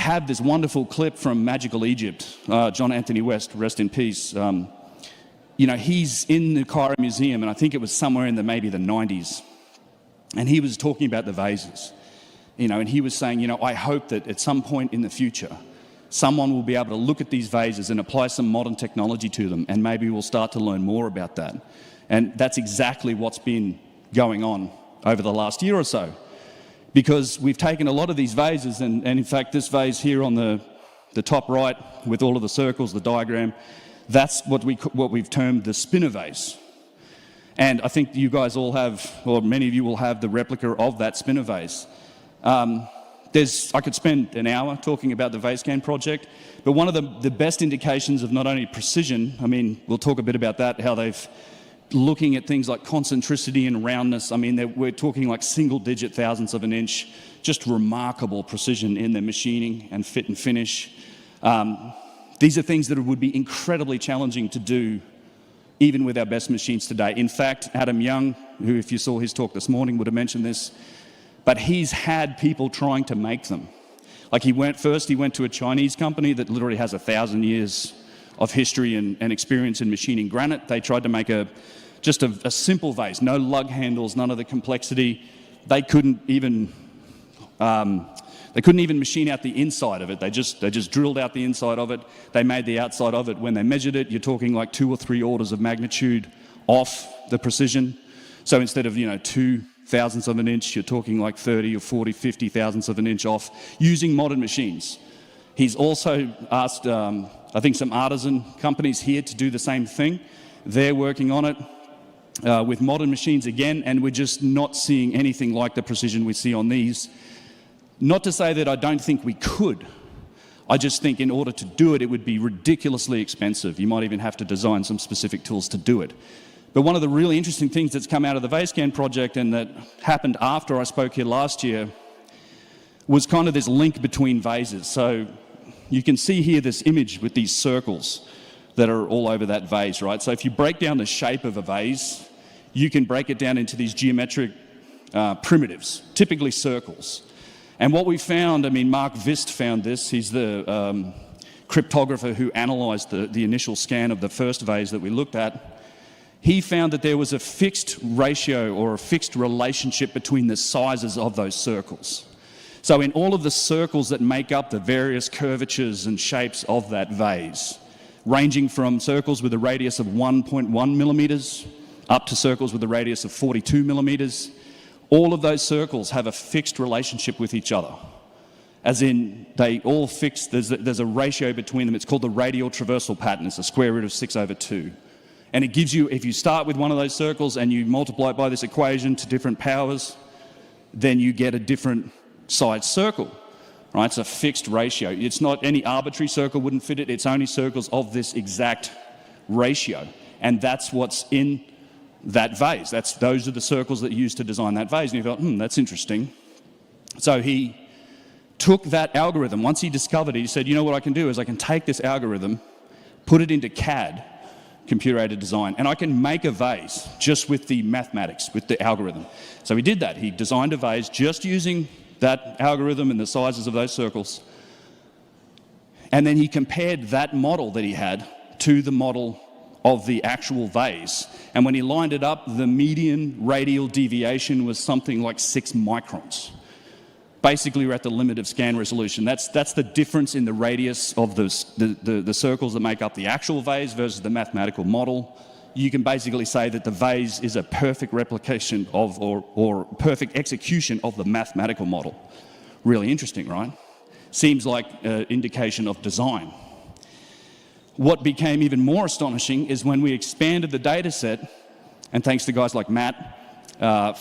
have this wonderful clip from Magical Egypt, John Anthony West, rest in peace. He's in the Cairo Museum, and I think it was somewhere in maybe the 90s. And he was talking about the vases, and he was saying, I hope that at some point in the future, someone will be able to look at these vases and apply some modern technology to them, and maybe we'll start to learn more about that. And that's exactly what's been going on over the last year or so. Because we've taken a lot of these vases, and in fact, this vase here on the top right with all of the circles, the diagram, that's what we've termed the spinner vase. And I think you guys all have, or many of you will have, the replica of that spinner vase. I could spend an hour talking about the VaseCan project, but one of the best indications of not only precision, we'll talk a bit about that, how they've looking at things like concentricity and roundness. We're talking like single-digit thousandths of an inch, just remarkable precision in their machining and fit and finish. These are things that would be incredibly challenging to do even with our best machines today. In fact, Adam Young, who if you saw his talk this morning would have mentioned this, but he's had people trying to make them. Like he went to a Chinese company that literally has 1,000 years of history and experience in machining granite. They tried to make just a simple vase, no lug handles, none of the complexity. They couldn't even machine out the inside of it. They just drilled out the inside of it. They made the outside of it. When they measured it, you're talking like 2 or 3 orders of magnitude off the precision. So instead of 2 thousandths of an inch, you're talking like 30 or 40, 50 thousandths of an inch off using modern machines. He's also asked, I think, some artisan companies here to do the same thing. They're working on it with modern machines again, and we're just not seeing anything like the precision we see on these. Not to say that I don't think we could. I just think in order to do it, it would be ridiculously expensive. You might even have to design some specific tools to do it. But one of the really interesting things that's come out of the VaseCan project and that happened after I spoke here last year was kind of this link between vases. So you can see here this image with these circles that are all over that vase, right? So if you break down the shape of a vase, you can break it down into these geometric primitives, typically circles. And what we found, Mark Vist found this. He's the cryptographer who analysed the initial scan of the first vase that we looked at. He found that there was a fixed ratio or a fixed relationship between the sizes of those circles. So in all of the circles that make up the various curvatures and shapes of that vase, ranging from circles with a radius of 1.1 millimeters up to circles with a radius of 42 millimeters, all of those circles have a fixed relationship with each other. As in, they all fix, there's a ratio between them. It's called the radial traversal pattern. It's a square root of 6/2. And it gives you, if you start with one of those circles and you multiply it by this equation to different powers, then you get a different size circle, right? It's a fixed ratio. It's not any arbitrary circle wouldn't fit it. It's only circles of this exact ratio. And that's what's in that vase. Those are the circles that you use to design that vase. And you thought, that's interesting. So he took that algorithm. Once he discovered it, he said, what I can do is I can take this algorithm, put it into CAD, computer-aided design, and I can make a vase just with the mathematics, with the algorithm. So he did that. He designed a vase just using that algorithm and the sizes of those circles. And then he compared that model that he had to the model of the actual vase. And when he lined it up, the median radial deviation was something like 6 microns. Basically, we're at the limit of scan resolution. That's the difference in the radius of the circles that make up the actual vase versus the mathematical model. You can basically say that the vase is a perfect replication of, or perfect execution of the mathematical model. Really interesting, right? Seems like an indication of design. What became even more astonishing is when we expanded the data set, and thanks to guys like Matt,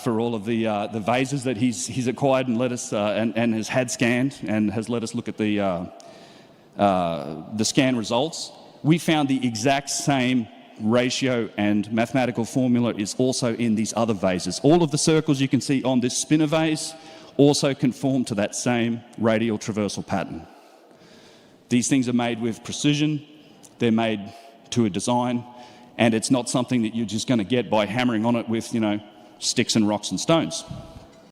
for all of the vases that he's acquired and let us and has had scanned and has let us look at the scan results. We found the exact same ratio and mathematical formula is also in these other vases. All of the circles you can see on this spinner vase also conform to that same radial traversal pattern. These things are made with precision. They're made to a design, and it's not something that you're just going to get by hammering on it with, sticks and rocks and stones.